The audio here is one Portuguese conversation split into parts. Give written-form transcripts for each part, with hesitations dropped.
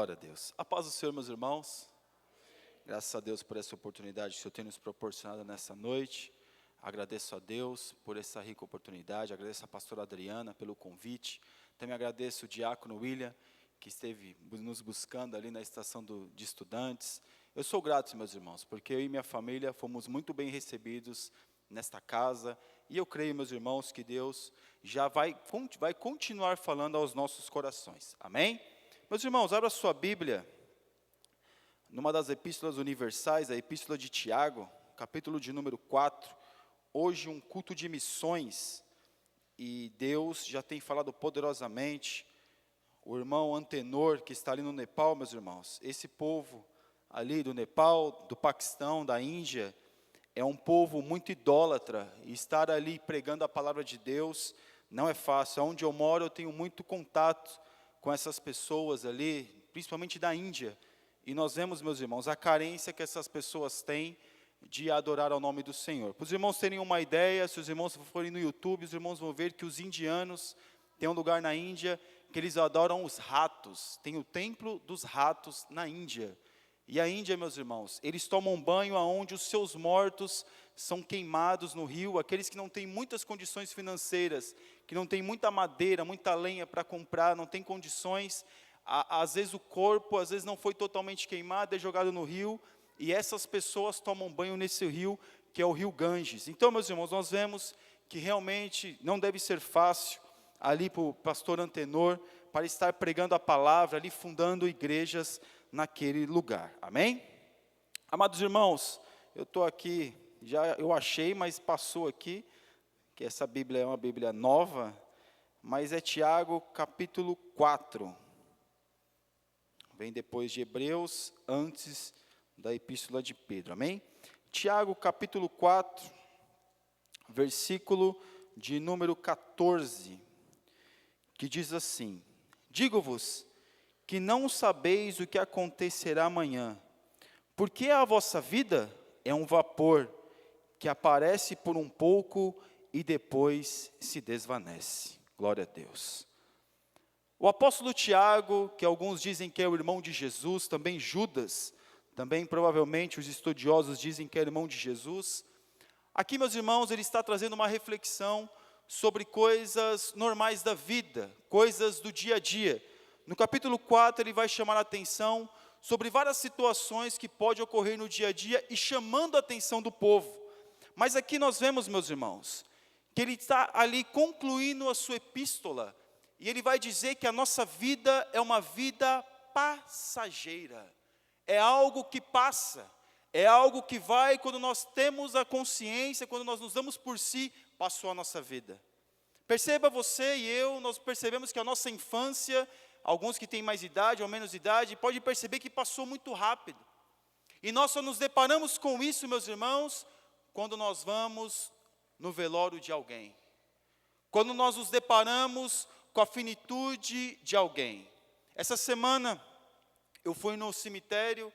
Glória a Deus. A paz do Senhor, meus irmãos. Graças a Deus por essa oportunidade que o Senhor tem nos proporcionado nessa noite. Agradeço a Deus por essa rica oportunidade. Agradeço a pastora Adriana pelo convite. Também agradeço o diácono William, que esteve nos buscando ali na estação de estudantes. Eu sou grato, meus irmãos, porque eu e minha família fomos muito bem recebidos nesta casa. E eu creio, meus irmãos, que Deus já vai continuar falando aos nossos corações. Amém? Meus irmãos, abra sua Bíblia, numa das epístolas universais, a epístola de Tiago, capítulo de número 4, hoje um culto de missões, e Deus já tem falado poderosamente. O irmão Antenor, que está ali no Nepal, meus irmãos, esse povo ali do Nepal, do Paquistão, da Índia, é um povo muito idólatra, e estar ali pregando a palavra de Deus não é fácil. Onde eu moro, eu tenho muito contato com essas pessoas ali, principalmente da Índia, e nós vemos, meus irmãos, a carência que essas pessoas têm de adorar ao nome do Senhor. Para os irmãos terem uma ideia, se os irmãos forem no YouTube, os irmãos vão ver que os indianos têm um lugar na Índia que eles adoram os ratos, tem o templo dos ratos na Índia. E a Índia, meus irmãos, eles tomam banho aonde os seus mortos são queimados no rio, aqueles que não têm muitas condições financeiras, que não têm muita madeira, muita lenha para comprar, não têm condições, às vezes o corpo, às vezes não foi totalmente queimado, é jogado no rio, e essas pessoas tomam banho nesse rio, que é o rio Ganges. Então, meus irmãos, nós vemos que realmente não deve ser fácil, ali para o pastor Antenor, para estar pregando a palavra, ali fundando igrejas naquele lugar, amém? Amados irmãos, eu estou aqui, eu achei, mas passou aqui, que essa Bíblia é uma Bíblia nova, mas é Tiago capítulo 4, vem depois de Hebreus, antes da epístola de Pedro, amém? Tiago capítulo 4, versículo de número 14, que diz assim: digo-vos que não sabeis o que acontecerá amanhã, porque a vossa vida é um vapor que aparece por um pouco e depois se desvanece. Glória a Deus. O apóstolo Tiago, que alguns dizem que é o irmão de Jesus, também Judas, também provavelmente os estudiosos dizem que é irmão de Jesus. Aqui, meus irmãos, ele está trazendo uma reflexão sobre coisas normais da vida, coisas do dia a dia. No capítulo 4, ele vai chamar a atenção sobre várias situações que podem ocorrer no dia a dia e chamando a atenção do povo. Mas aqui nós vemos, meus irmãos, que ele está ali concluindo a sua epístola, e ele vai dizer que a nossa vida é uma vida passageira, é algo que passa, é algo que vai quando nós temos a consciência, quando nós nos damos por si, passou a nossa vida. Perceba, você e eu, nós percebemos que a nossa infância, alguns que têm mais idade ou menos idade, pode perceber que passou muito rápido. E nós só nos deparamos com isso, meus irmãos, quando nós vamos no velório de alguém. Quando nós nos deparamos com a finitude de alguém. Essa semana, eu fui no cemitério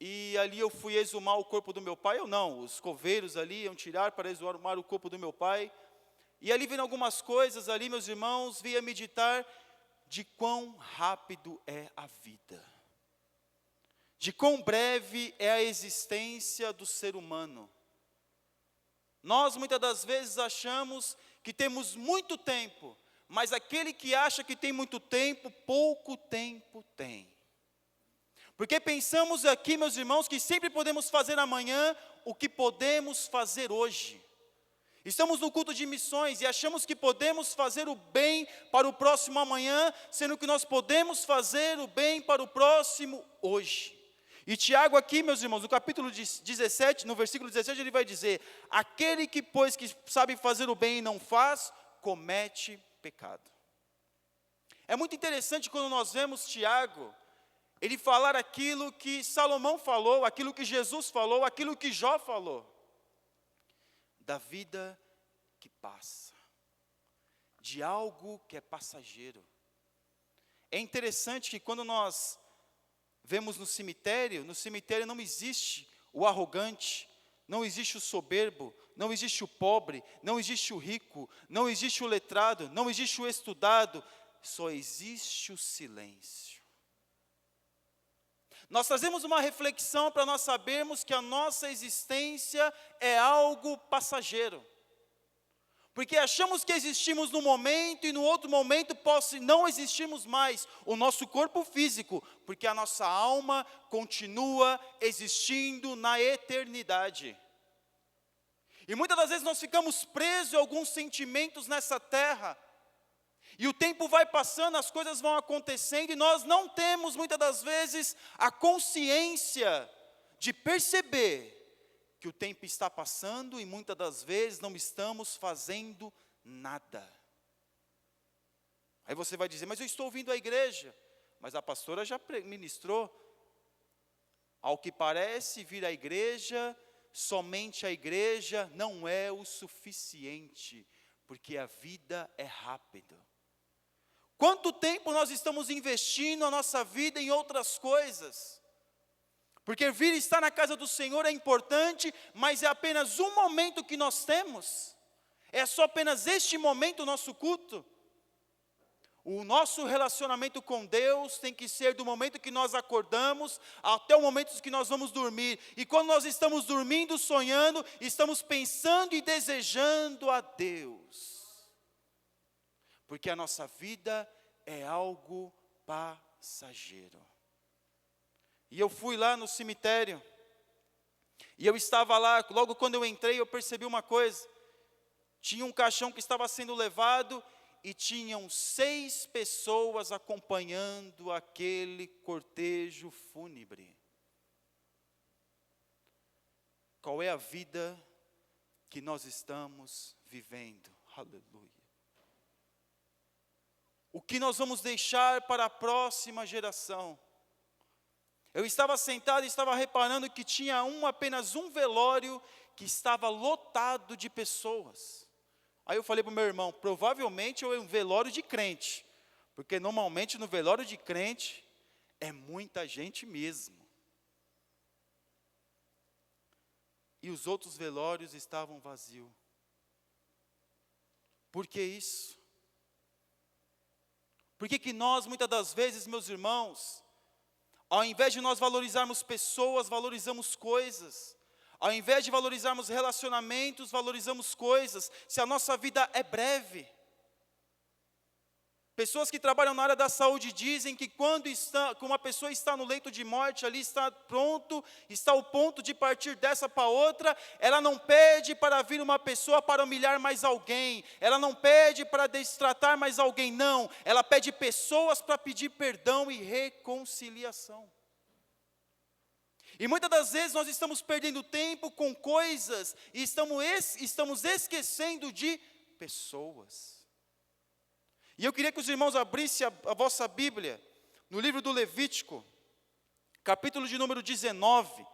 e ali eu fui exumar o corpo do meu pai. Eu não, os coveiros ali iam tirar para exumar o corpo do meu pai. E ali vendo algumas coisas ali, meus irmãos, via meditar de quão rápido é a vida, de quão breve é a existência do ser humano. Nós muitas das vezes achamos que temos muito tempo, mas aquele que acha que tem muito tempo, pouco tempo tem. Porque pensamos aqui, meus irmãos, que sempre podemos fazer amanhã o que podemos fazer hoje. Estamos no culto de missões e achamos que podemos fazer o bem para o próximo amanhã, sendo que nós podemos fazer o bem para o próximo hoje. E Tiago aqui, meus irmãos, no capítulo 17, no versículo 17, ele vai dizer: aquele que, pois, que sabe fazer o bem e não faz, comete pecado. É muito interessante quando nós vemos Tiago, ele falar aquilo que Salomão falou, aquilo que Jesus falou, aquilo que Jó falou. Da vida que passa, de algo que é passageiro. É interessante que quando nós vemos no cemitério não existe o arrogante, não existe o soberbo, não existe o pobre, não existe o rico, não existe o letrado, não existe o estudado, só existe o silêncio. Nós trazemos uma reflexão para nós sabermos que a nossa existência é algo passageiro. Porque achamos que existimos num momento e no outro momento não existimos mais, o nosso corpo físico, porque a nossa alma continua existindo na eternidade. E muitas das vezes nós ficamos presos a alguns sentimentos nessa terra, e o tempo vai passando, as coisas vão acontecendo, e nós não temos muitas das vezes a consciência de perceber que o tempo está passando e muitas das vezes não estamos fazendo nada. Aí você vai dizer, mas eu estou vindo à igreja. Mas a pastora já ministrou. Ao que parece, vir à igreja, somente a igreja não é o suficiente, porque a vida é rápida. Quanto tempo nós estamos investindo a nossa vida em outras coisas? Porque vir estar na casa do Senhor é importante, mas é apenas um momento que nós temos. É só apenas este momento o nosso culto. O nosso relacionamento com Deus tem que ser do momento que nós acordamos até o momento que nós vamos dormir. E quando nós estamos dormindo, sonhando, estamos pensando e desejando a Deus. Porque a nossa vida é algo passageiro. E eu fui lá no cemitério, e eu estava lá, logo quando eu entrei, eu percebi uma coisa. Tinha um caixão que estava sendo levado, e tinham 6 pessoas acompanhando aquele cortejo fúnebre. Qual é a vida que nós estamos vivendo? Aleluia. O que nós vamos deixar para a próxima geração? Eu estava sentado e estava reparando que tinha apenas um velório que estava lotado de pessoas. Aí eu falei para o meu irmão, provavelmente é um velório de crente, porque normalmente no velório de crente é muita gente mesmo. E os outros velórios estavam vazios. Por que isso? Por que nós, muitas das vezes, meus irmãos, ao invés de nós valorizarmos pessoas, valorizamos coisas. Ao invés de valorizarmos relacionamentos, valorizamos coisas. Se a nossa vida é breve. Pessoas que trabalham na área da saúde dizem que quando uma pessoa está no leito de morte, ali está pronto, está ao ponto de partir dessa para outra, ela não pede para vir uma pessoa para humilhar mais alguém, ela não pede para destratar mais alguém, não, ela pede pessoas para pedir perdão e reconciliação. E muitas das vezes nós estamos perdendo tempo com coisas, e estamos esquecendo de pessoas. E eu queria que os irmãos abrissem a vossa Bíblia, no livro do Levítico, capítulo de número 19,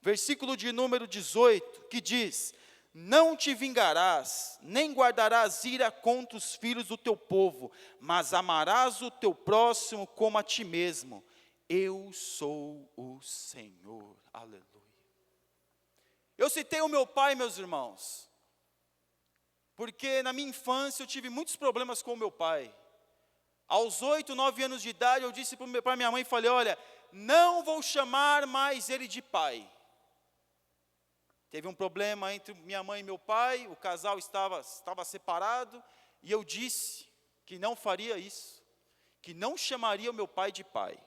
versículo de número 18, que diz: não te vingarás, nem guardarás ira contra os filhos do teu povo, mas amarás o teu próximo como a ti mesmo. Eu sou o Senhor. Aleluia. Eu citei o meu pai, meus irmãos, porque na minha infância eu tive muitos problemas com o meu pai. Aos 8, 9 anos de idade, eu disse para a minha mãe, falei, olha, não vou chamar mais ele de pai. Teve um problema entre minha mãe e meu pai, o casal estava separado, e eu disse que não faria isso, que não chamaria o meu pai de pai.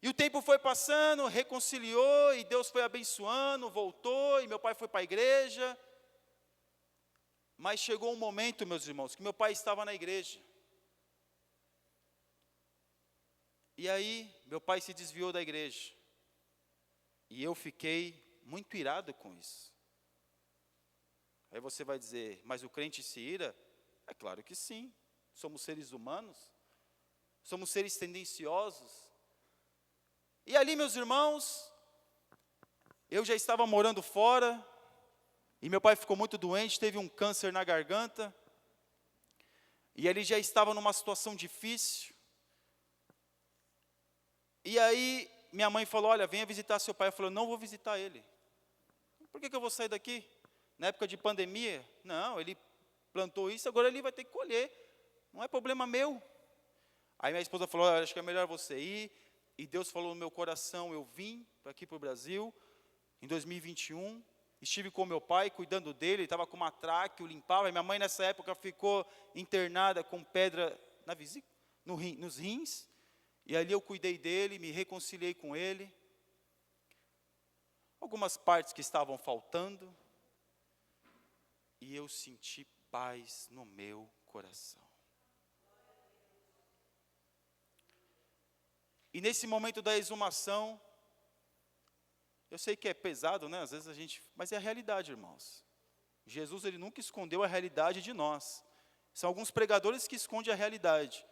E o tempo foi passando, reconciliou, e Deus foi abençoando, voltou, e meu pai foi para a igreja. Mas chegou um momento, meus irmãos, que meu pai estava na igreja. E aí, meu pai se desviou da igreja. E eu fiquei muito irado com isso. Aí você vai dizer, mas o crente se ira? É claro que sim. Somos seres humanos. Somos seres tendenciosos. E ali, meus irmãos, eu já estava morando fora, e meu pai ficou muito doente, teve um câncer na garganta, e ele já estava numa situação difícil. E aí, minha mãe falou, olha, venha visitar seu pai. Eu falei, não vou visitar ele. Por que eu vou sair daqui? Na época de pandemia? Não, ele plantou isso, agora ele vai ter que colher. Não é problema meu. Aí minha esposa falou, olha, acho que é melhor você ir. e Deus falou no meu coração, eu vim aqui para o Brasil, em 2021, estive com meu pai, cuidando dele, ele estava com uma traque, eu limpava, e minha mãe nessa época ficou internada com pedra na vesícula, nos rins, e ali eu cuidei dele, me reconciliei com ele, algumas partes que estavam faltando, e eu senti paz no meu coração. E nesse momento da exumação, eu sei que é pesado, né? Às vezes a gente, mas é a realidade, irmãos. Jesus, ele nunca escondeu a realidade de nós. São alguns pregadores que escondem a realidade.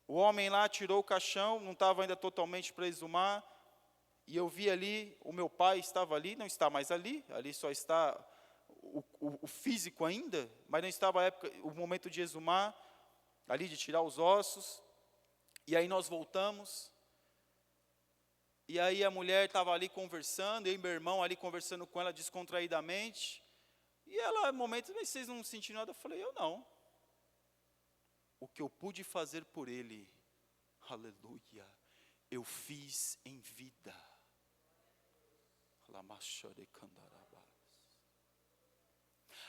O homem lá tirou o caixão, não estava ainda totalmente para exumar, e eu vi ali, o meu pai estava ali, não está mais ali só está o físico ainda, mas não estava a época, o momento de exumar, ali de tirar os ossos. E aí nós voltamos, e aí a mulher estava ali conversando, eu e meu irmão ali conversando com ela descontraídamente, e ela, no momento, mas vocês não sentiram nada? Eu falei, eu não. O que eu pude fazer por ele, aleluia, eu fiz em vida.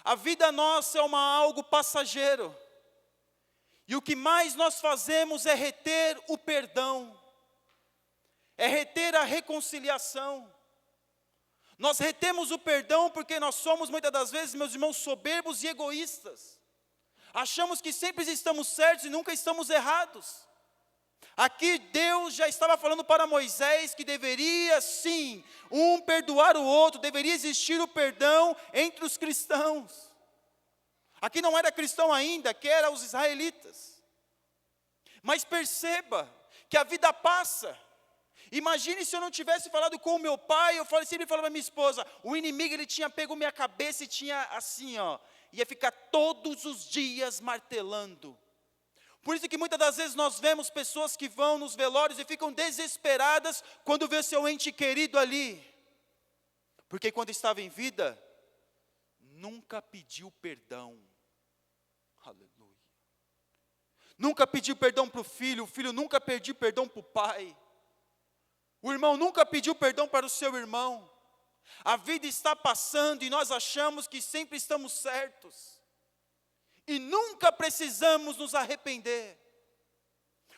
A vida nossa é algo passageiro. E o que mais nós fazemos é reter o perdão, é reter a reconciliação. Nós retemos o perdão porque nós somos, muitas das vezes, meus irmãos, soberbos e egoístas. Achamos que sempre estamos certos e nunca estamos errados. Aqui Deus já estava falando para Moisés que deveria sim, um perdoar o outro, deveria existir o perdão entre os cristãos. Aqui não era cristão ainda, que eram os israelitas. Mas perceba que a vida passa. Imagine se eu não tivesse falado com o meu pai, eu sempre falava para minha esposa, o inimigo ele tinha pego minha cabeça e tinha assim, ia ficar todos os dias martelando. Por isso que muitas das vezes nós vemos pessoas que vão nos velórios e ficam desesperadas quando vê seu ente querido ali. Porque quando estava em vida, nunca pediu perdão. Aleluia. Nunca pediu perdão para o filho nunca pediu perdão para o pai. O irmão nunca pediu perdão para o seu irmão. A vida está passando e nós achamos que sempre estamos certos. E nunca precisamos nos arrepender.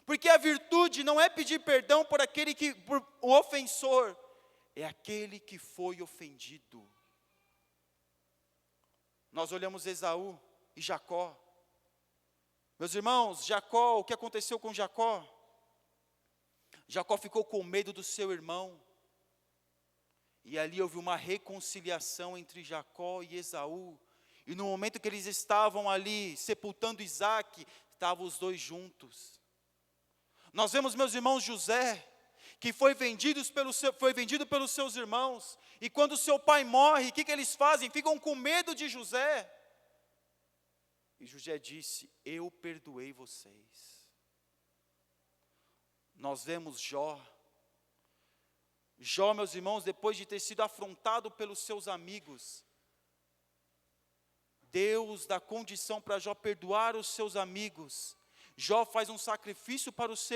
Porque a virtude não é pedir perdão por o ofensor, é aquele que foi ofendido. Nós olhamos Esaú e Jacó. Meus irmãos, Jacó, o que aconteceu com Jacó? Jacó ficou com medo do seu irmão. E ali houve uma reconciliação entre Jacó e Esaú. E no momento que eles estavam ali sepultando Isaac, estavam os dois juntos. Nós vemos, meus irmãos, José, que foi vendido pelos seus irmãos. E quando seu pai morre, o que eles fazem? Ficam com medo de José. E José disse, eu perdoei vocês. Nós vemos Jó. Jó, meus irmãos, depois de ter sido afrontado pelos seus amigos, Deus dá condição para Jó perdoar os seus amigos. Jó faz um sacrifício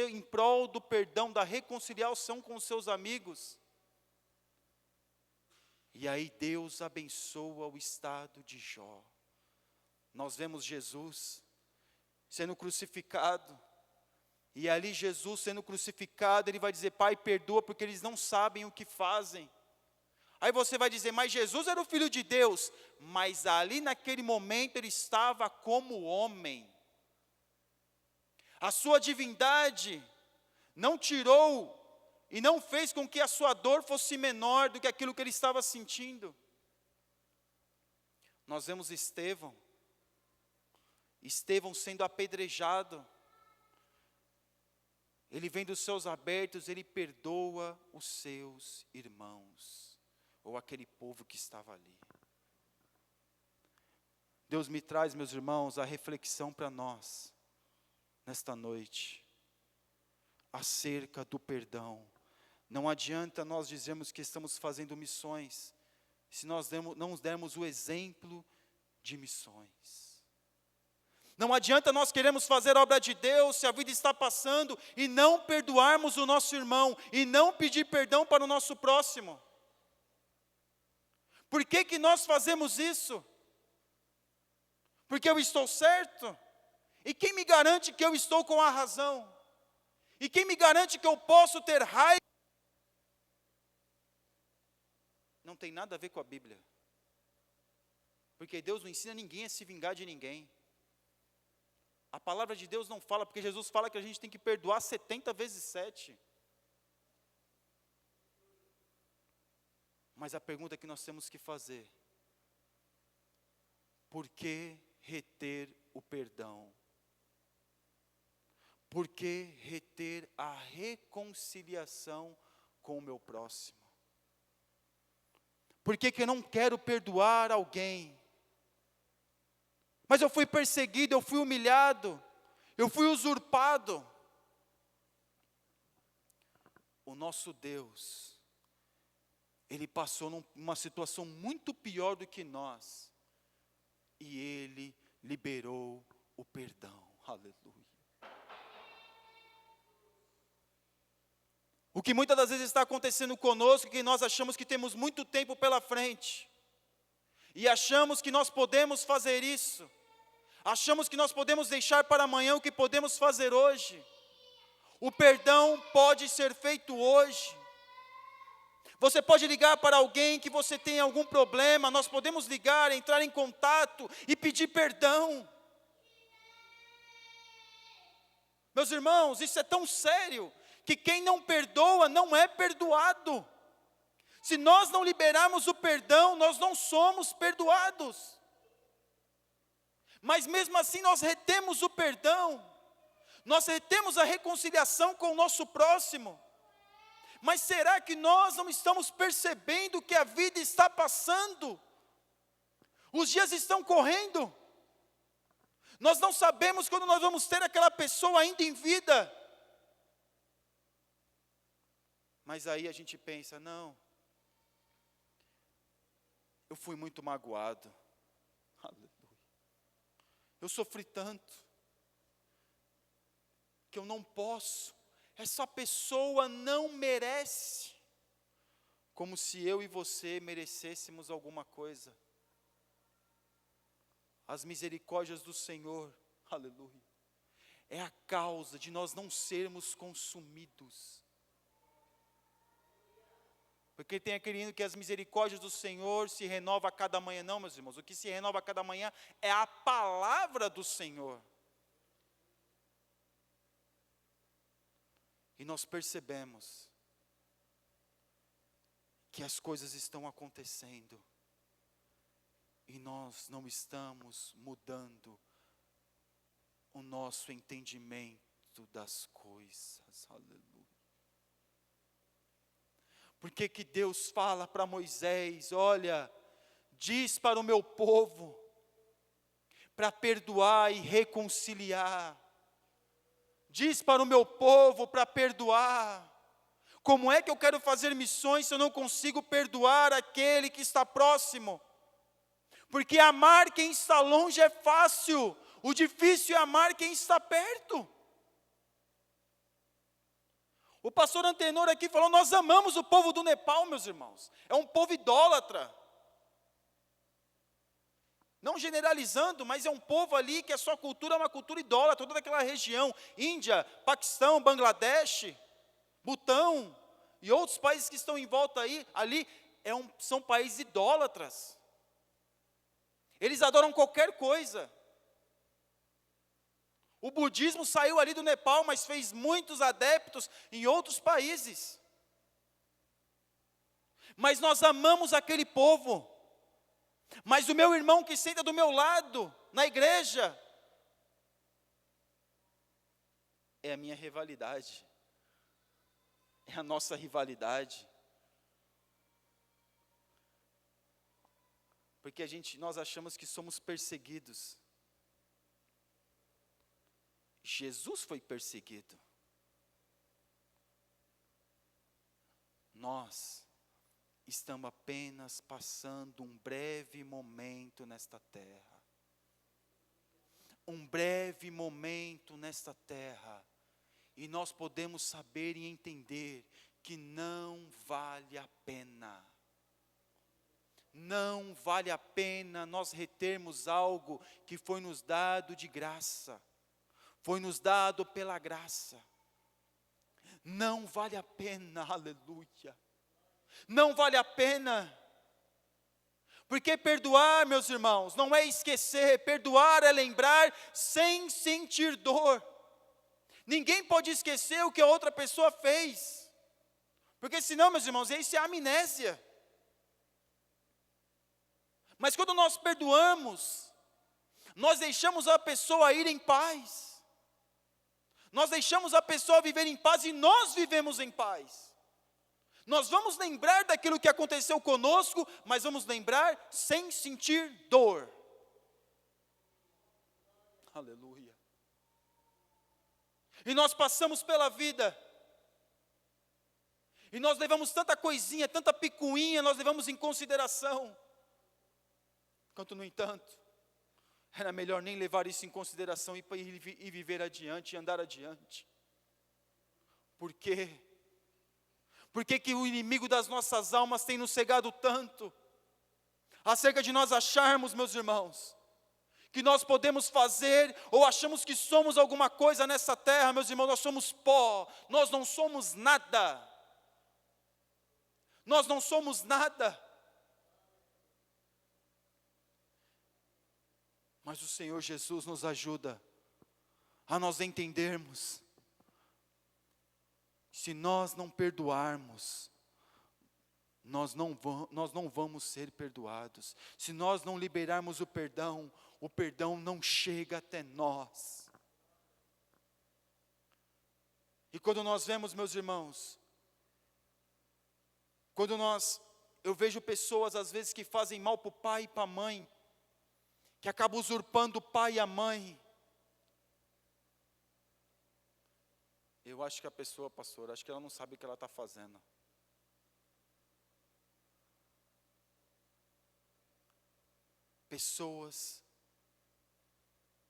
em prol do perdão, da reconciliação com os seus amigos. E aí Deus abençoa o estado de Jó. Nós vemos Jesus sendo crucificado. E ali Jesus sendo crucificado, ele vai dizer, Pai, perdoa porque eles não sabem o que fazem. Aí você vai dizer, mas Jesus era o Filho de Deus. Mas ali naquele momento ele estava como homem. A sua divindade não tirou e não fez com que a sua dor fosse menor do que aquilo que ele estava sentindo. Nós vemos Estevão sendo apedrejado. Ele vem dos céus abertos, ele perdoa os seus irmãos, ou aquele povo que estava ali. Deus me traz, meus irmãos, a reflexão para nós, nesta noite, acerca do perdão. Não adianta nós dizermos que estamos fazendo missões, se nós não dermos o exemplo de missões. Não adianta nós queremos fazer a obra de Deus se a vida está passando e não perdoarmos o nosso irmão e não pedir perdão para o nosso próximo. Por que que nós fazemos isso? Porque eu estou certo? E quem me garante que eu estou com a razão? E quem me garante que eu posso ter raiva? Não tem nada a ver com a Bíblia. Porque Deus não ensina ninguém a se vingar de ninguém. A palavra de Deus não fala, porque Jesus fala que a gente tem que perdoar 70 vezes 7. Mas a pergunta que nós temos que fazer: por que reter o perdão? Por que reter a reconciliação com o meu próximo? Por que que eu não quero perdoar alguém? Mas eu fui perseguido, eu fui humilhado, eu fui usurpado. O nosso Deus, Ele passou numa situação muito pior do que nós. E Ele liberou o perdão. Aleluia. O que muitas das vezes está acontecendo conosco é que nós achamos que temos muito tempo pela frente. E achamos que nós podemos fazer isso. Achamos que nós podemos deixar para amanhã o que podemos fazer hoje. O perdão pode ser feito hoje. Você pode ligar para alguém que você tem algum problema, nós podemos ligar, entrar em contato e pedir perdão. Meus irmãos, isso é tão sério, que quem não perdoa não é perdoado. Se nós não liberarmos o perdão, nós não somos perdoados. Mas mesmo assim nós retemos o perdão, nós retemos a reconciliação com o nosso próximo. Mas será que nós não estamos percebendo que a vida está passando? Os dias estão correndo. Nós não sabemos quando nós vamos ter aquela pessoa ainda em vida. Mas aí a gente pensa, não, eu fui muito magoado. Aleluia. Eu sofri tanto, que eu não posso. Essa pessoa não merece. Como se eu e você merecêssemos alguma coisa. As misericórdias do Senhor, aleluia, é a causa de nós não sermos consumidos. Porque tem aquele hino que as misericórdias do Senhor se renovam a cada manhã. Não, meus irmãos, o que se renova a cada manhã é a palavra do Senhor. E nós percebemos que as coisas estão acontecendo. E nós não estamos mudando o nosso entendimento das coisas. Aleluia. Por que que Deus fala para Moisés, olha, diz para o meu povo, para perdoar e reconciliar. Diz para o meu povo para perdoar. Como é que eu quero fazer missões se eu não consigo perdoar aquele que está próximo? Porque amar quem está longe é fácil, o difícil é amar quem está perto. O pastor Antenor aqui falou, nós amamos o povo do Nepal, meus irmãos. É um povo idólatra. Não generalizando, mas é um povo ali que a sua cultura é uma cultura idólatra, toda aquela região, Índia, Paquistão, Bangladesh, Butão, e outros países que estão em volta ali são países idólatras. Eles adoram qualquer coisa. O budismo saiu ali do Nepal, mas fez muitos adeptos em outros países. Mas nós amamos aquele povo. Mas o meu irmão que senta do meu lado, na igreja, é a minha rivalidade. É a nossa rivalidade. Porque nós achamos que somos perseguidos. Jesus foi perseguido. Nós estamos apenas passando um breve momento nesta terra. um breve momento nesta terra, e nós podemos saber e entender que não vale a pena. Não vale a pena nós retermos algo que foi nos dado de graça, foi nos dado pela graça. Não vale a pena, aleluia. Não vale a pena. Porque perdoar, meus irmãos, não é esquecer, perdoar é lembrar sem sentir dor. Ninguém pode esquecer o que a outra pessoa fez. Porque senão, meus irmãos, isso é amnésia. Mas quando nós perdoamos, nós deixamos a pessoa ir em paz. Nós deixamos a pessoa viver em paz e nós vivemos em paz. Nós vamos lembrar daquilo que aconteceu conosco, mas vamos lembrar sem sentir dor. Aleluia. E nós passamos pela vida, e nós levamos tanta coisinha, tanta picuinha, nós levamos em consideração. Enquanto, no entanto, era melhor nem levar isso em consideração e viver adiante, e andar adiante. Por quê? Por que que o inimigo das nossas almas tem nos cegado tanto? Acerca de nós acharmos, meus irmãos, que nós podemos fazer, ou achamos que somos alguma coisa nessa terra, meus irmãos, nós somos pó, nós não somos nada. Nós não somos nada. Mas o Senhor Jesus nos ajuda a nós entendermos, se nós não perdoarmos, nós não vamos ser perdoados. Se nós não liberarmos o perdão não chega até nós. E quando nós vemos, meus irmãos, eu vejo pessoas às vezes que fazem mal para o pai e para a mãe, que acabam usurpando o pai e a mãe. Eu acho que a pessoa, pastor, acho que ela não sabe o que ela está fazendo. Pessoas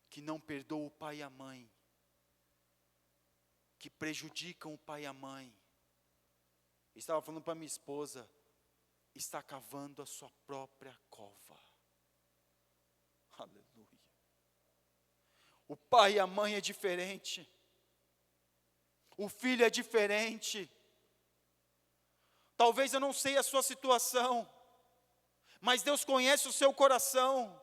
que não perdoam o pai e a mãe, que prejudicam o pai e a mãe. Estava falando para minha esposa, está cavando a sua própria cova. Aleluia. O pai e a mãe é diferente. O filho é diferente. Talvez eu não sei a sua situação, mas Deus conhece o seu coração.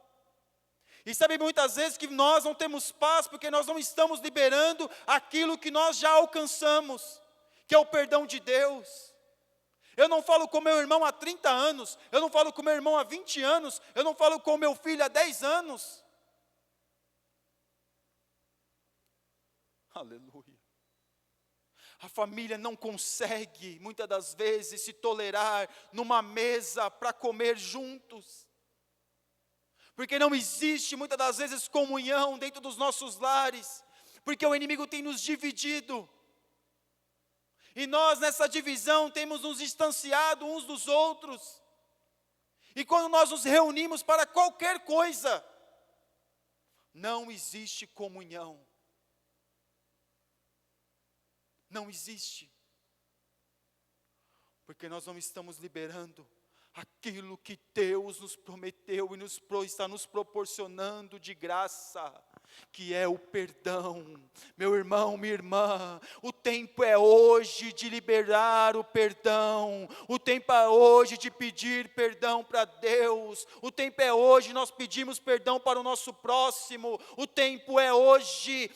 E sabe muitas vezes que nós não temos paz porque nós não estamos liberando aquilo que nós já alcançamos, que é o perdão de Deus. Eu não falo com meu irmão há 30 anos, eu não falo com meu irmão há 20 anos, eu não falo com meu filho há 10 anos. Aleluia. A família não consegue, muitas das vezes, se tolerar numa mesa para comer juntos. Porque não existe, muitas das vezes, comunhão dentro dos nossos lares. Porque o inimigo tem nos dividido. E nós, nessa divisão, temos nos distanciado uns dos outros. E quando nós nos reunimos para qualquer coisa, não existe comunhão. Não existe. Porque nós não estamos liberando aquilo que Deus nos prometeu e está nos proporcionando de graça, que é o perdão. Meu irmão, minha irmã, o tempo é hoje de liberar o perdão, o tempo é hoje de pedir perdão para Deus, o tempo é hoje nós pedimos perdão para o nosso próximo, o tempo é hoje.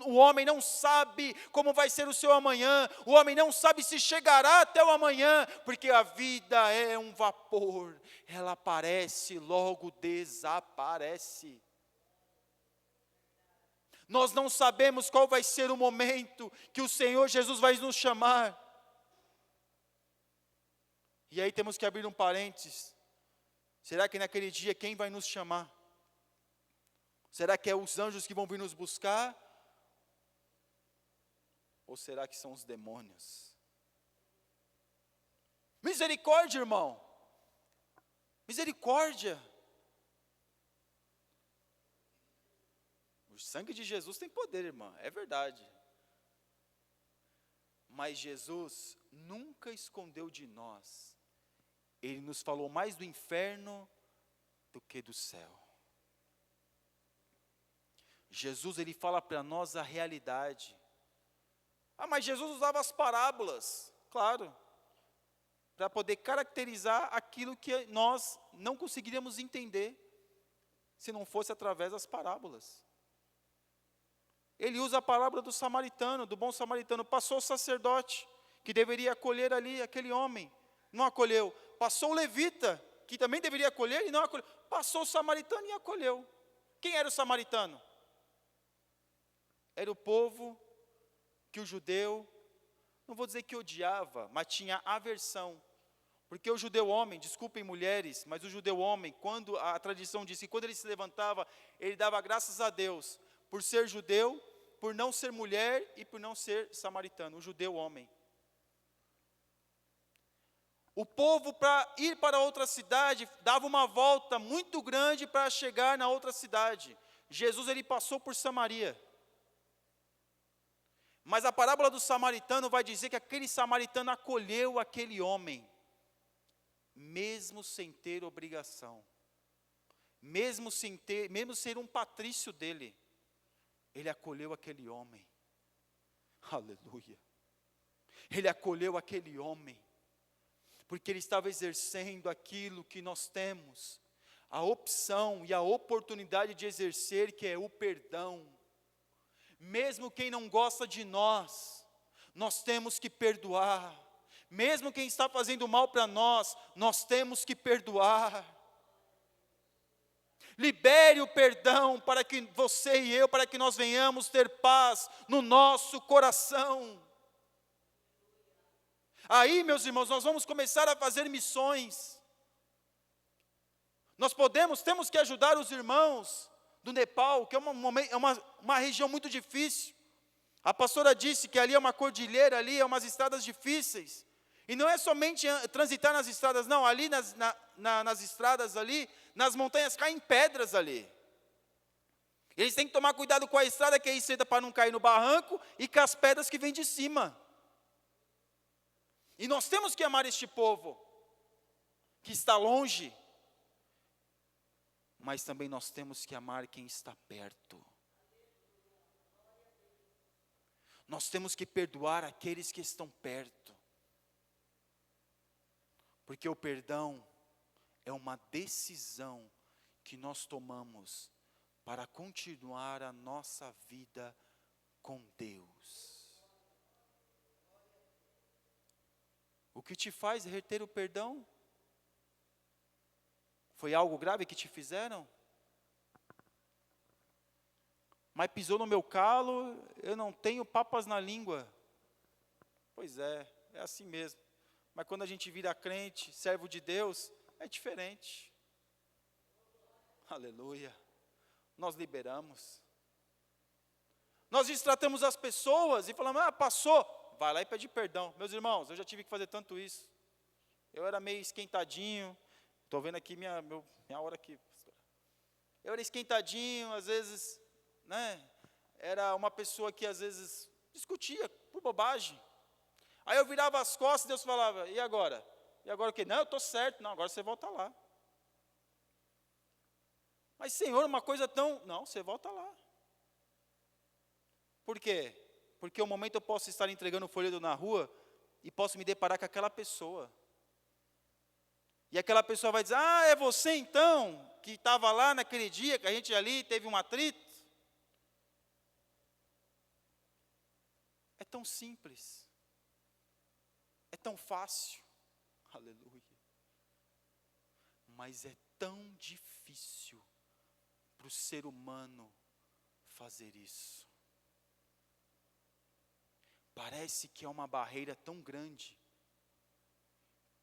O homem não sabe como vai ser o seu amanhã, o homem não sabe se chegará até o amanhã, porque a vida é um vapor, ela aparece, logo desaparece. Nós não sabemos qual vai ser o momento que o Senhor Jesus vai nos chamar. E aí temos que abrir um parênteses. Será que naquele dia quem vai nos chamar? Será que é os anjos que vão vir nos buscar? Ou será que são os demônios? Misericórdia, irmão. Misericórdia. O sangue de Jesus tem poder, irmã, é verdade. Mas Jesus nunca escondeu de nós. Ele nos falou mais do inferno do que do céu. Jesus, ele fala para nós a realidade. Ah, mas Jesus usava as parábolas, claro, para poder caracterizar aquilo que nós não conseguiríamos entender, se não fosse através das parábolas. Ele usa a parábola do samaritano, do bom samaritano. Passou o sacerdote, que deveria acolher ali aquele homem, não acolheu. Passou o levita, que também deveria acolher e não acolheu. Passou o samaritano e acolheu. Quem era o samaritano? Era o povo que o judeu, não vou dizer que odiava, mas tinha aversão. Porque o judeu homem, desculpem mulheres, mas o judeu homem, quando a tradição diz que quando ele se levantava, ele dava graças a Deus por ser judeu, por não ser mulher e por não ser samaritano, o judeu homem. O povo, para ir para outra cidade, dava uma volta muito grande para chegar na outra cidade. Jesus, ele passou por Samaria. Mas a parábola do samaritano vai dizer que aquele samaritano acolheu aquele homem, mesmo sem ter obrigação, mesmo ser um patrício dele, ele acolheu aquele homem. Aleluia. Ele acolheu aquele homem, porque ele estava exercendo aquilo que nós temos, a opção e a oportunidade de exercer, que é o perdão. Mesmo quem não gosta de nós temos que perdoar. Mesmo quem está fazendo mal para nós temos que perdoar. Libere o perdão para que você e eu, para que nós venhamos ter paz no nosso coração. Aí, meus irmãos, nós vamos começar a fazer missões. Temos que ajudar os irmãos do Nepal, que é uma região muito difícil. A pastora disse que ali é uma cordilheira, ali é umas estradas difíceis. E não é somente transitar nas estradas, não, ali nas estradas ali, nas montanhas caem pedras ali. Eles têm que tomar cuidado com a estrada que é estreita para não cair no barranco e com as pedras que vêm de cima. E nós temos que amar este povo, que está longe, mas também nós temos que amar quem está perto. Nós temos que perdoar aqueles que estão perto. Porque o perdão é uma decisão que nós tomamos para continuar a nossa vida com Deus. O que te faz reter o perdão? Foi algo grave que te fizeram? Mas pisou no meu calo, eu não tenho papas na língua. Pois é assim mesmo. Mas quando a gente vira crente, servo de Deus, é diferente. Aleluia. Nós liberamos. Nós destratamos as pessoas e falamos, passou. Vai lá e pede perdão. Meus irmãos, eu já tive que fazer tanto isso. Eu era meio esquentadinho. Estou vendo aqui minha hora aqui. Eu era esquentadinho, às vezes, era uma pessoa que às vezes discutia por bobagem. Aí eu virava as costas e Deus falava, e agora? E agora o quê? Não, eu estou certo. Não, agora você volta lá. Mas Senhor, uma coisa tão... Não, você volta lá. Por quê? Porque um momento eu posso estar entregando o folheto na rua e posso me deparar com aquela pessoa. E aquela pessoa vai dizer, é você então, que estava lá naquele dia, que a gente ali teve um atrito. É tão simples. É tão fácil. Aleluia. Mas é tão difícil para o ser humano fazer isso. Parece que é uma barreira tão grande.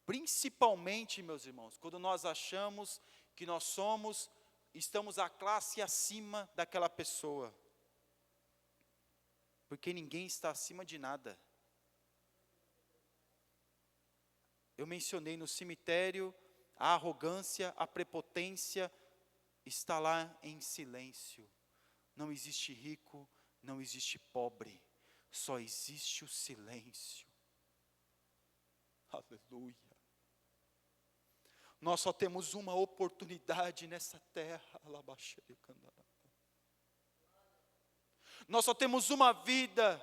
Principalmente, meus irmãos, quando nós achamos que estamos a classe acima daquela pessoa. Porque ninguém está acima de nada. Eu mencionei no cemitério, a arrogância, a prepotência está lá em silêncio. não existe rico, não existe pobre, só existe o silêncio. Aleluia. Nós só temos uma oportunidade nessa terra. Nós só temos uma vida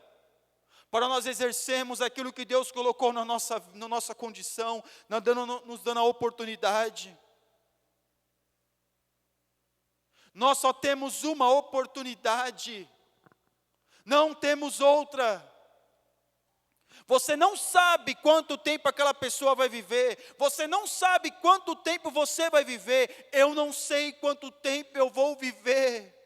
para nós exercermos aquilo que Deus colocou na nossa condição, nos dando a oportunidade. Nós só temos uma oportunidade, não temos outra. Você não sabe quanto tempo aquela pessoa vai viver, você não sabe quanto tempo você vai viver, eu não sei quanto tempo eu vou viver.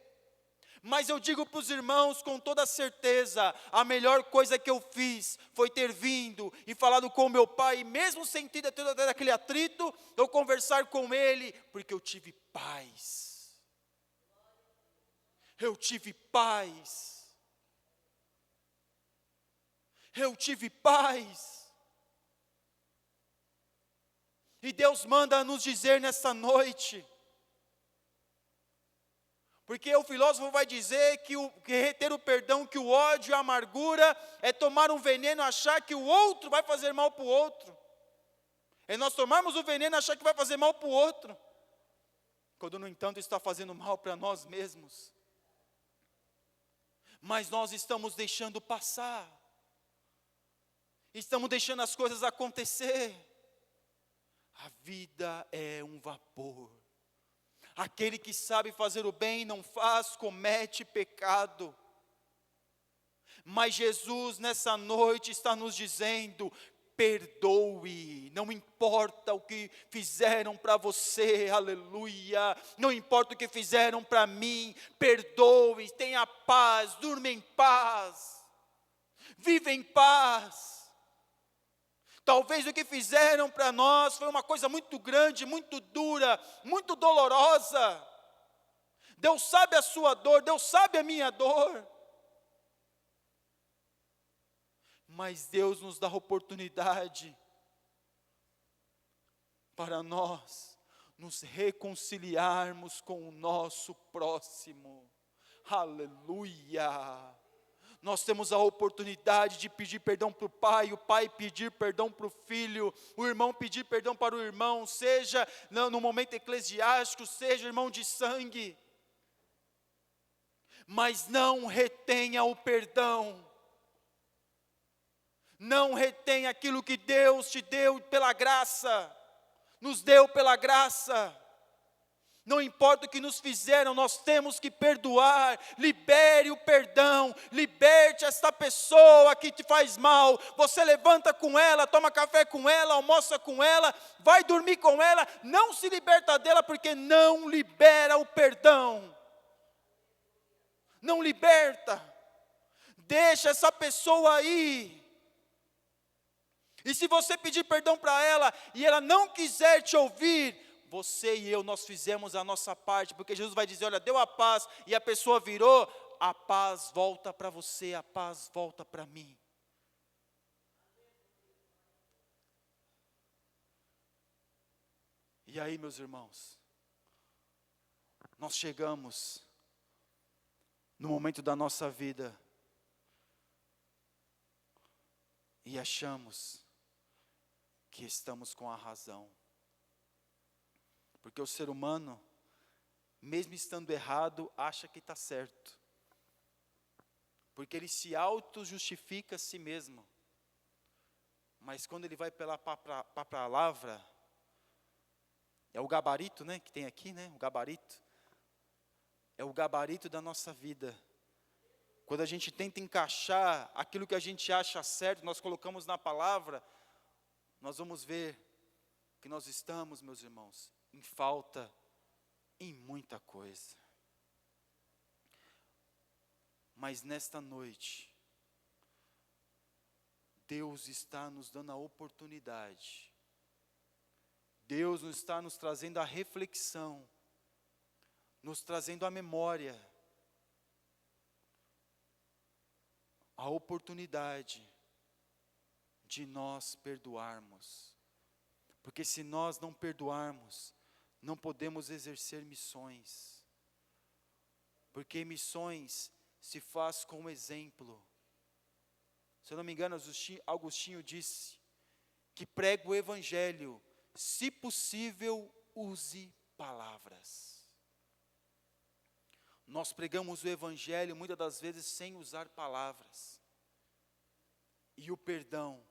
Mas eu digo para os irmãos com toda certeza, a melhor coisa que eu fiz foi ter vindo e falado com meu pai, mesmo sem ter aquele atrito, eu conversar com ele, porque eu tive paz. Eu tive paz. Eu tive paz. E Deus manda nos dizer nessa noite, porque o filósofo vai dizer que reter o perdão, que o ódio e a amargura é tomar um veneno e achar que o outro vai fazer mal para o outro. É nós tomarmos o veneno e achar que vai fazer mal para o outro, quando no entanto está fazendo mal para nós mesmos. Mas nós estamos deixando passar, estamos deixando as coisas acontecer. A vida é um vapor. Aquele que sabe fazer o bem e não faz, comete pecado. Mas Jesus nessa noite está nos dizendo: perdoe, não importa o que fizeram para você, aleluia, não importa o que fizeram para mim, perdoe, tenha paz, durma em paz, viva em paz. Talvez o que fizeram para nós foi uma coisa muito grande, muito dura, muito dolorosa. Deus sabe a sua dor, Deus sabe a minha dor. Mas Deus nos dá oportunidade para nós nos reconciliarmos com o nosso próximo. Aleluia! Nós temos a oportunidade de pedir perdão para o pai pedir perdão para o filho, o irmão pedir perdão para o irmão, seja no momento eclesiástico, seja irmão de sangue. Mas não retenha o perdão. Não retenha aquilo que Deus te deu pela graça, nos deu pela graça. Não importa o que nos fizeram, nós temos que perdoar. Libere o perdão, liberte esta pessoa que te faz mal. Você levanta com ela, toma café com ela, almoça com ela, vai dormir com ela, não se liberta dela porque não libera o perdão. Não liberta, deixa essa pessoa aí. E se você pedir perdão para ela e ela não quiser te ouvir, você e eu, nós fizemos a nossa parte, porque Jesus vai dizer, olha, deu a paz, e a pessoa virou, a paz volta para você, a paz volta para mim. E aí, meus irmãos, nós chegamos no momento da nossa vida e achamos que estamos com a razão. Porque o ser humano, mesmo estando errado, acha que está certo. Porque ele se auto-justifica a si mesmo. Mas quando ele vai para a palavra, é o gabarito, né, que tem aqui, né, o gabarito. É o gabarito da nossa vida. Quando a gente tenta encaixar aquilo que a gente acha certo, nós colocamos na palavra, nós vamos ver que nós estamos, meus irmãos, em falta em muita coisa. Mas nesta noite, Deus está nos dando a oportunidade. Deus está nos trazendo a reflexão, nos trazendo a memória, a oportunidade de nós perdoarmos. Porque se nós não perdoarmos, não podemos exercer missões. Porque missões se faz com exemplo. Se eu não me engano, Agostinho disse que prega o evangelho, se possível, use palavras. Nós pregamos o evangelho muitas das vezes sem usar palavras. E o perdão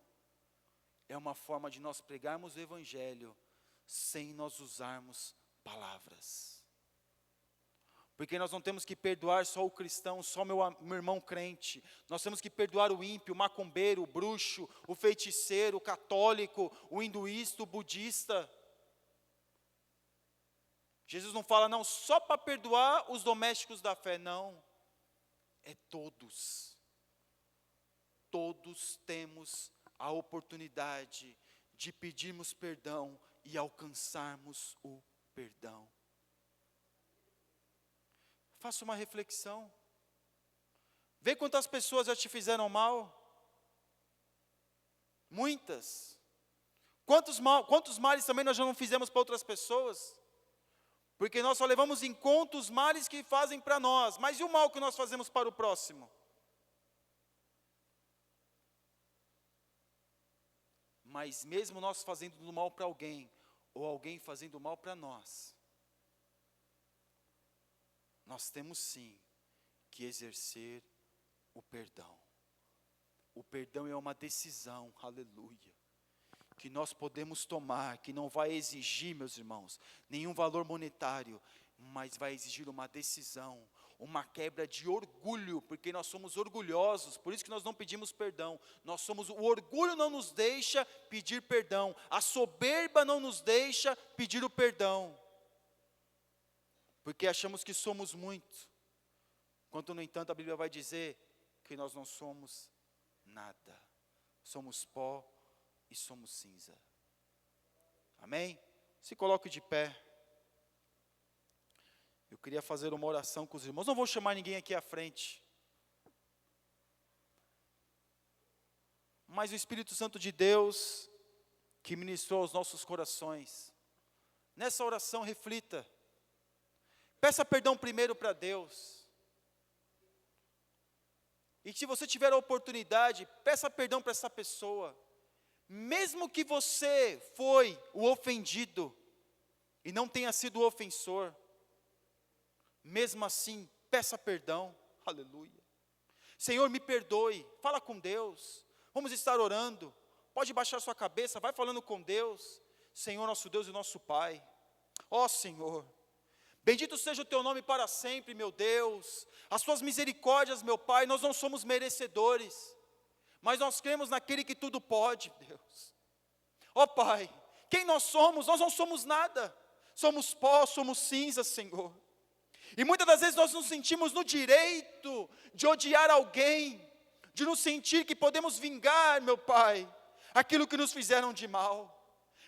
é uma forma de nós pregarmos o evangelho sem nós usarmos palavras. Porque nós não temos que perdoar só o cristão, só meu irmão crente. Nós temos que perdoar o ímpio, o macumbeiro, o bruxo, o feiticeiro, o católico, o hinduísta, o budista. Jesus não fala não só para perdoar os domésticos da fé, não. É todos. Todos temos a oportunidade de pedirmos perdão e alcançarmos o perdão. Faça uma reflexão. Vê quantas pessoas já te fizeram mal. Muitas. Quantos males também nós já não fizemos para outras pessoas? Porque nós só levamos em conta os males que fazem para nós. Mas e o mal que nós fazemos para o próximo? Mas mesmo nós fazendo mal para alguém, ou alguém fazendo mal para nós, nós temos sim que exercer o perdão. O perdão é uma decisão, aleluia, que nós podemos tomar, que não vai exigir, meus irmãos, nenhum valor monetário, mas vai exigir uma decisão, uma quebra de orgulho, porque nós somos orgulhosos, por isso que nós não pedimos perdão. O orgulho não nos deixa pedir perdão, a soberba não nos deixa pedir o perdão. Porque achamos que somos muito, quando no entanto a Bíblia vai dizer que nós não somos nada, somos pó e somos cinza. Amém? Se coloque de pé. Eu queria fazer uma oração com os irmãos, não vou chamar ninguém aqui à frente, mas o Espírito Santo de Deus, que ministrou aos nossos corações, nessa oração reflita. Peça perdão primeiro para Deus. E se você tiver a oportunidade, peça perdão para essa pessoa. Mesmo que você foi o ofendido e não tenha sido o ofensor, mesmo assim, peça perdão. Aleluia. Senhor, me perdoe. Fala com Deus. Vamos estar orando. Pode baixar sua cabeça, vai falando com Deus. Senhor, nosso Deus e nosso Pai. Ó Senhor, bendito seja o teu nome para sempre, meu Deus. As tuas misericórdias, meu Pai, nós não somos merecedores, mas nós cremos naquele que tudo pode, Deus. Ó Pai, quem nós somos? Nós não somos nada. Somos pó, somos cinza, Senhor. E muitas das vezes nós nos sentimos no direito de odiar alguém, de nos sentir que podemos vingar, meu Pai, aquilo que nos fizeram de mal.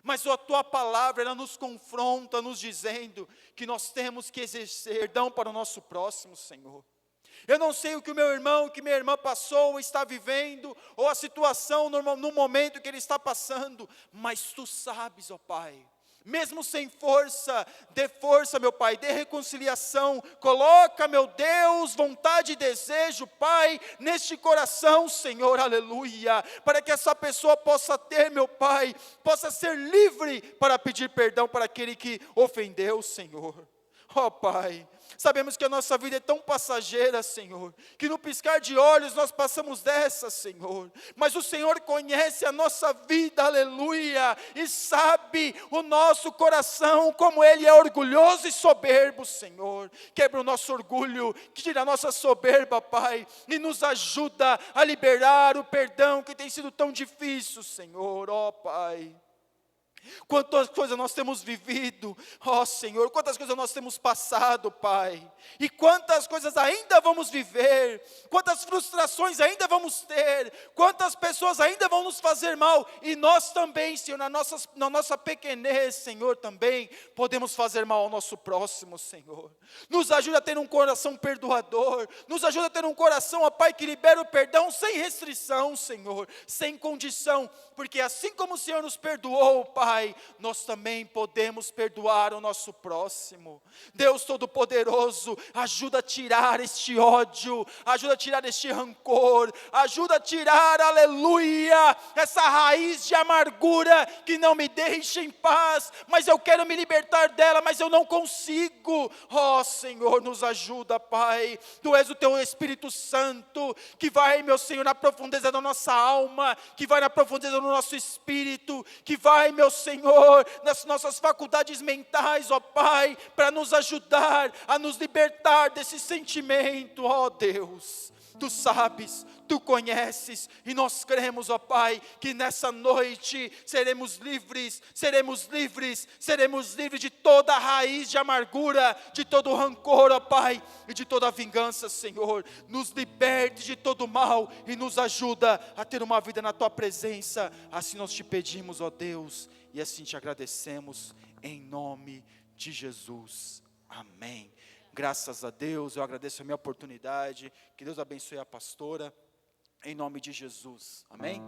Mas a Tua palavra, ela nos confronta, nos dizendo que nós temos que exercer perdão para o nosso próximo, Senhor. Eu não sei o que o meu irmão, que minha irmã passou, ou está vivendo, ou a situação no momento que ele está passando, mas Tu sabes, ó Pai. Mesmo sem força, dê força, meu Pai, dê reconciliação, coloca, meu Deus, vontade e desejo, Pai, neste coração, Senhor, aleluia, para que essa pessoa possa ter, meu Pai, possa ser livre para pedir perdão para aquele que ofendeu, Senhor. Ó Pai, sabemos que a nossa vida é tão passageira, Senhor, que no piscar de olhos nós passamos dessa, Senhor, mas o Senhor conhece a nossa vida, aleluia, e sabe o nosso coração, como Ele é orgulhoso e soberbo, Senhor. Quebra o nosso orgulho, tira a nossa soberba, Pai, e nos ajuda a liberar o perdão que tem sido tão difícil, Senhor, ó Pai. Quantas coisas nós temos vivido, ó Senhor, quantas coisas nós temos passado, Pai, e quantas coisas ainda vamos viver, quantas frustrações ainda vamos ter, quantas pessoas ainda vão nos fazer mal, e nós também, Senhor, na nossa pequenez, Senhor, também podemos fazer mal ao nosso próximo, Senhor. Nos ajuda a ter um coração perdoador, nos ajuda a ter um coração, ó Pai, que libera o perdão sem restrição, Senhor, sem condição, porque assim como o Senhor nos perdoou, Pai, Pai, nós também podemos perdoar o nosso próximo. Deus Todo-Poderoso, ajuda a tirar este ódio, ajuda a tirar este rancor, ajuda a tirar, aleluia, essa raiz de amargura que não me deixa em paz, mas eu quero me libertar dela, mas eu não consigo. Ó Senhor, nos ajuda, Pai. Tu és o Teu Espírito Santo, que vai, meu Senhor, na profundeza da nossa alma, que vai na profundeza do nosso espírito, que vai, meu Senhor, nas nossas faculdades mentais, ó Pai, para nos ajudar a nos libertar desse sentimento, ó Deus. Tu sabes, Tu conheces, e nós cremos, ó Pai, que nessa noite seremos livres de toda a raiz de amargura, de todo o rancor, ó Pai, e de toda a vingança, Senhor. Nos liberte de todo o mal e nos ajuda a ter uma vida na Tua presença. Assim nós te pedimos, ó Deus, e assim te agradecemos, em nome de Jesus. Amém. Graças a Deus, eu agradeço a minha oportunidade. Que Deus abençoe a pastora, em nome de Jesus. Amém?